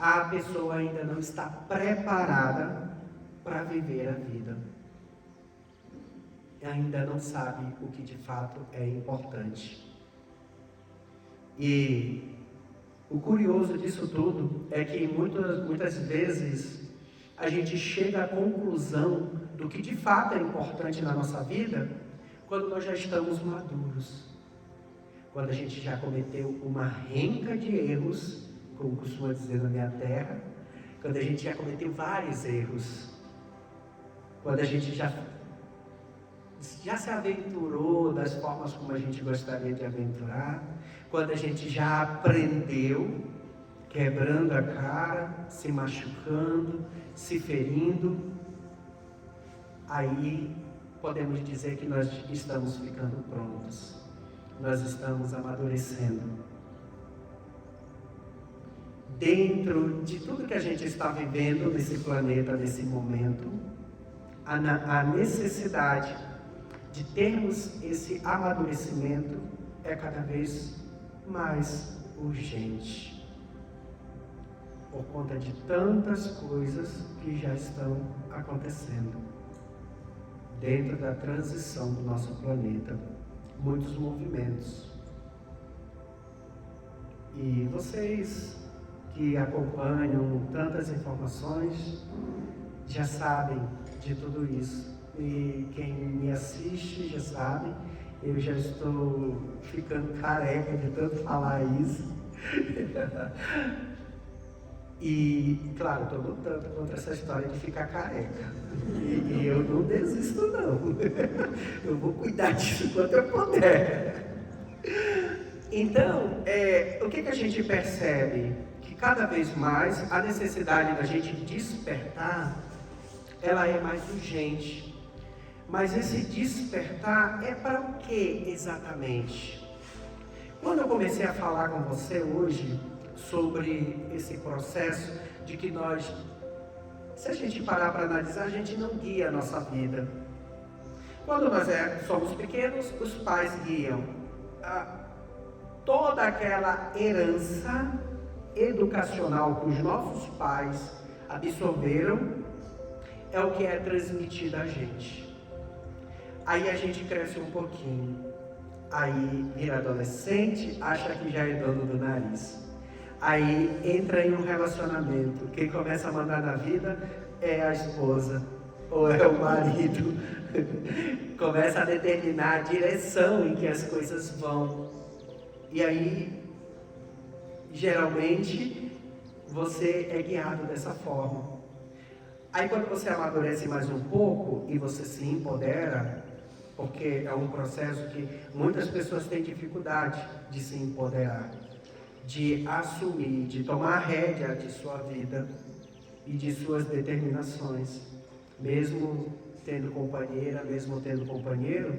a pessoa ainda não está preparada para viver a vida. Ainda não sabe o que de fato é importante. E o curioso disso tudo é que muitas vezes a gente chega à conclusão do que de fato é importante na nossa vida quando nós já estamos maduros. Quando a gente já cometeu uma renca de erros, como costuma dizer na minha terra, quando a gente já cometeu vários erros, quando a gente já se aventurou das formas como a gente gostaria de aventurar, quando a gente já aprendeu, quebrando a cara, se machucando, se ferindo, aí podemos dizer que nós estamos ficando prontos, nós estamos amadurecendo. Dentro de tudo que a gente está vivendo nesse planeta, nesse momento, a necessidade de termos esse amadurecimento é cada vez mais urgente, por conta de tantas coisas que já estão acontecendo dentro da transição do nosso planeta, muitos movimentos. E vocês que acompanham tantas informações já sabem de tudo isso. E quem me assiste já sabe, eu já estou ficando careca de tanto falar isso. E, claro, estou lutando contra essa história de ficar careca. E eu não desisto, não. Eu vou cuidar disso quanto eu puder. Então, o que a gente percebe? Que cada vez mais a necessidade da gente despertar, ela é mais urgente. Mas esse despertar é para o que exatamente? Quando eu comecei a falar com você hoje sobre esse processo de que nós, se a gente parar para analisar, a gente não guia a nossa vida. Quando nós somos pequenos, os pais guiam. Toda aquela herança educacional que os nossos pais absorveram é o que é transmitido a gente. Aí a gente cresce um pouquinho, aí vira adolescente, acha que já é dono do nariz. Aí entra em um relacionamento, quem começa a mandar na vida é a esposa, ou é o marido. Começa a determinar a direção em que as coisas vão. E aí, geralmente, você é guiado dessa forma. Aí quando você amadurece mais um pouco e você se empodera, porque é um processo que muitas pessoas têm dificuldade de se empoderar, de assumir, de tomar a rédea de sua vida e de suas determinações, mesmo tendo companheira, mesmo tendo companheiro,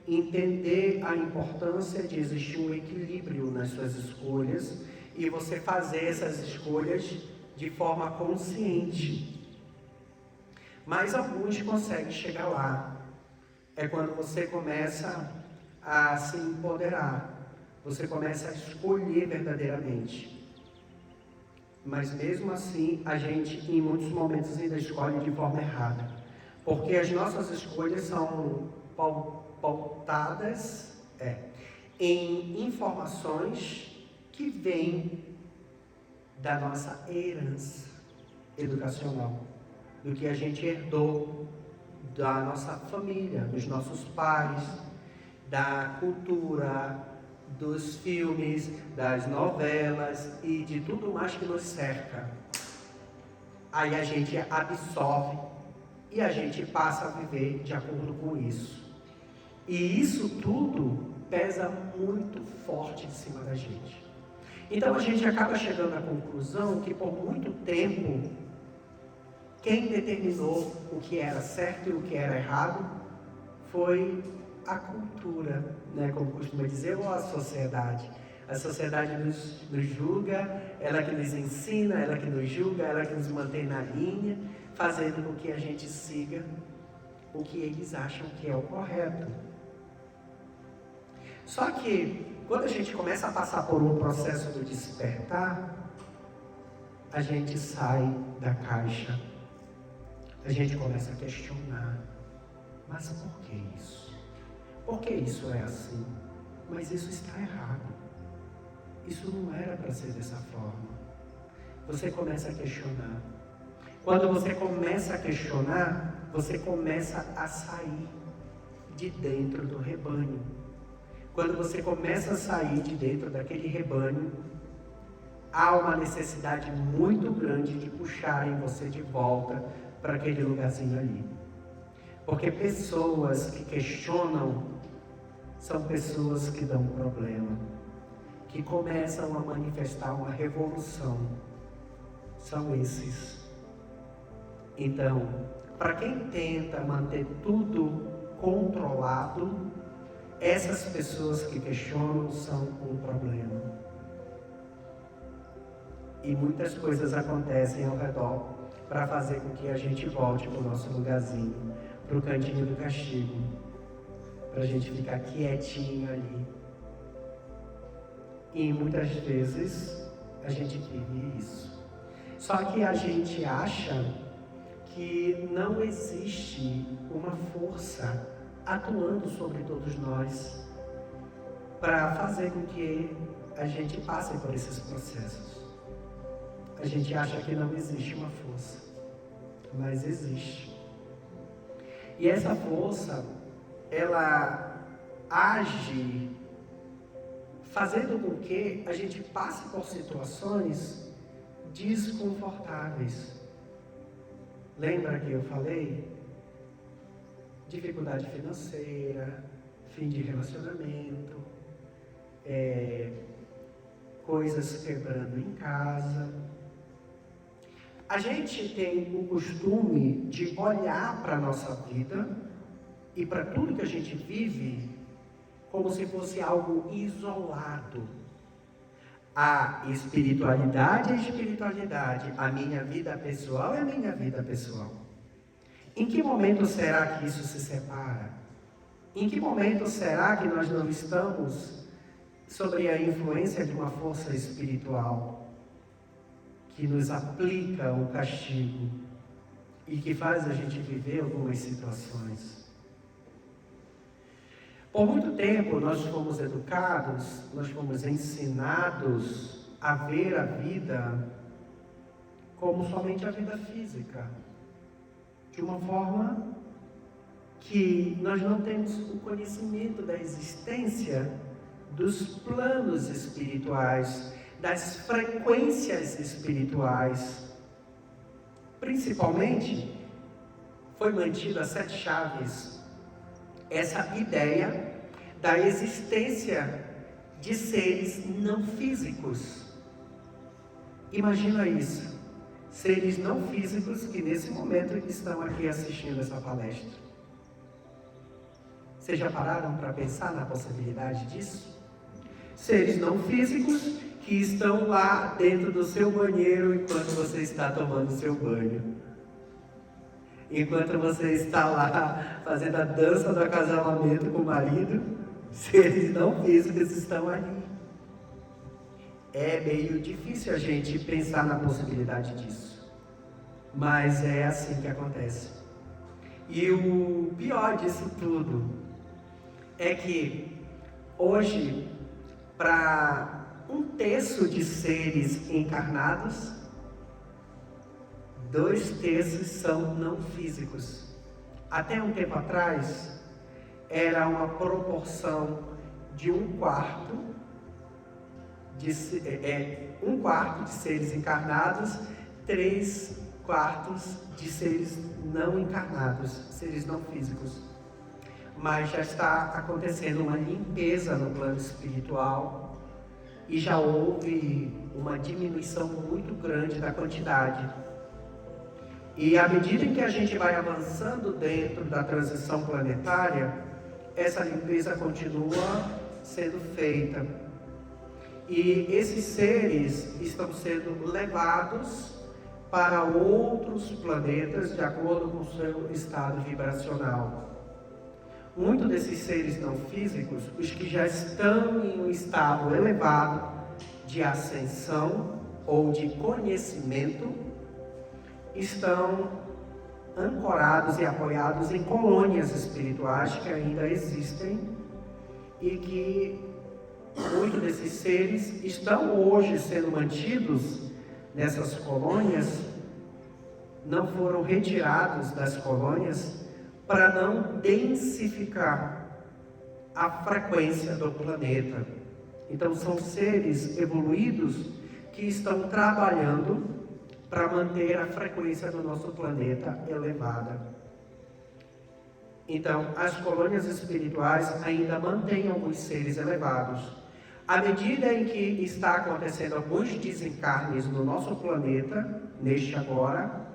entender a importância de existir um equilíbrio nas suas escolhas e você fazer essas escolhas de forma consciente. Mas alguns conseguem chegar lá. É quando você começa a se empoderar, você começa a escolher verdadeiramente. Mas mesmo assim, a gente em muitos momentos ainda escolhe de forma errada. Porque as nossas escolhas são pautadas em informações que vêm da nossa herança educacional, do que a gente herdou da nossa família, dos nossos pais, da cultura, dos filmes, das novelas e de tudo mais que nos cerca. Aí a gente absorve e a gente passa a viver de acordo com isso. E isso tudo pesa muito forte em cima da gente. Então a gente acaba chegando à conclusão que por muito tempo, quem determinou o que era certo e o que era errado foi a cultura, né? Como costuma dizer, ou a sociedade. A sociedade nos julga, ela que nos ensina, ela que nos julga, ela que nos mantém na linha, fazendo com que a gente siga o que eles acham que é o correto. Só que, quando a gente começa a passar por um processo do despertar, a gente sai da caixa, a gente começa a questionar, mas por que isso? Por que isso é assim? Mas isso está errado. Isso não era para ser dessa forma. Você começa a questionar. Quando você começa a questionar, você começa a sair de dentro do rebanho. Quando você começa a sair de dentro daquele rebanho, há uma necessidade muito grande de puxarem você de volta para aquele lugarzinho ali. Porque pessoas que questionam são pessoas que dão problema, que começam a manifestar uma revolução. São esses. Então, para quem tenta manter tudo controlado, essas pessoas que questionam são um problema. E muitas coisas acontecem ao redor para fazer com que a gente volte para o nosso lugarzinho, para o cantinho do castigo, para a gente ficar quietinho ali. E muitas vezes a gente vive isso. Só que a gente acha que não existe uma força atuando sobre todos nós para fazer com que a gente passe por esses processos. A gente acha que não existe uma força, mas existe. E essa força, ela age fazendo com que a gente passe por situações desconfortáveis. Lembra que eu falei? Dificuldade financeira, fim de relacionamento, coisas quebrando em casa. A gente tem o costume de olhar para a nossa vida e para tudo que a gente vive como se fosse algo isolado. A espiritualidade é espiritualidade, a minha vida pessoal é a minha vida pessoal. Em que momento será que isso se separa? Em que momento será que nós não estamos sob a influência de uma força espiritual que nos aplica um castigo e que faz a gente viver algumas situações? Por muito tempo nós fomos educados, nós fomos ensinados a ver a vida como somente a vida física, de uma forma que nós não temos o conhecimento da existência dos planos espirituais, das frequências espirituais. Principalmente, foi mantida as 7 chaves, essa ideia da existência de seres não físicos. Imagina isso, seres não físicos que nesse momento estão aqui assistindo essa palestra. Vocês já pararam para pensar na possibilidade disso? Seres não físicos que estão lá dentro do seu banheiro enquanto você está tomando seu banho. Enquanto você está lá fazendo a dança do acasalamento com o marido, seres não físicos estão ali. É meio difícil a gente pensar na possibilidade disso, mas é assim que acontece. E o pior disso tudo é que hoje, para 1/3 de seres encarnados, 2/3 são não físicos. Até um tempo atrás, era uma proporção de 1/4 de seres encarnados, 3/4 de seres não encarnados, seres não físicos. Mas já está acontecendo uma limpeza no plano espiritual e já houve uma diminuição muito grande da quantidade. E à medida em que a gente vai avançando dentro da transição planetária, essa limpeza continua sendo feita. E esses seres estão sendo levados para outros planetas de acordo com o seu estado vibracional. Muitos desses seres não físicos, os que já estão em um estado elevado de ascensão ou de conhecimento estão ancorados e apoiados em colônias espirituais que ainda existem e que muitos desses seres estão hoje sendo mantidos nessas colônias, não foram retirados das colônias para não densificar a frequência do planeta. Então são seres evoluídos que estão trabalhando para manter a frequência do nosso planeta elevada. Então, as colônias espirituais ainda mantêm alguns seres elevados. À medida em que está acontecendo alguns desencarnes no nosso planeta, neste agora,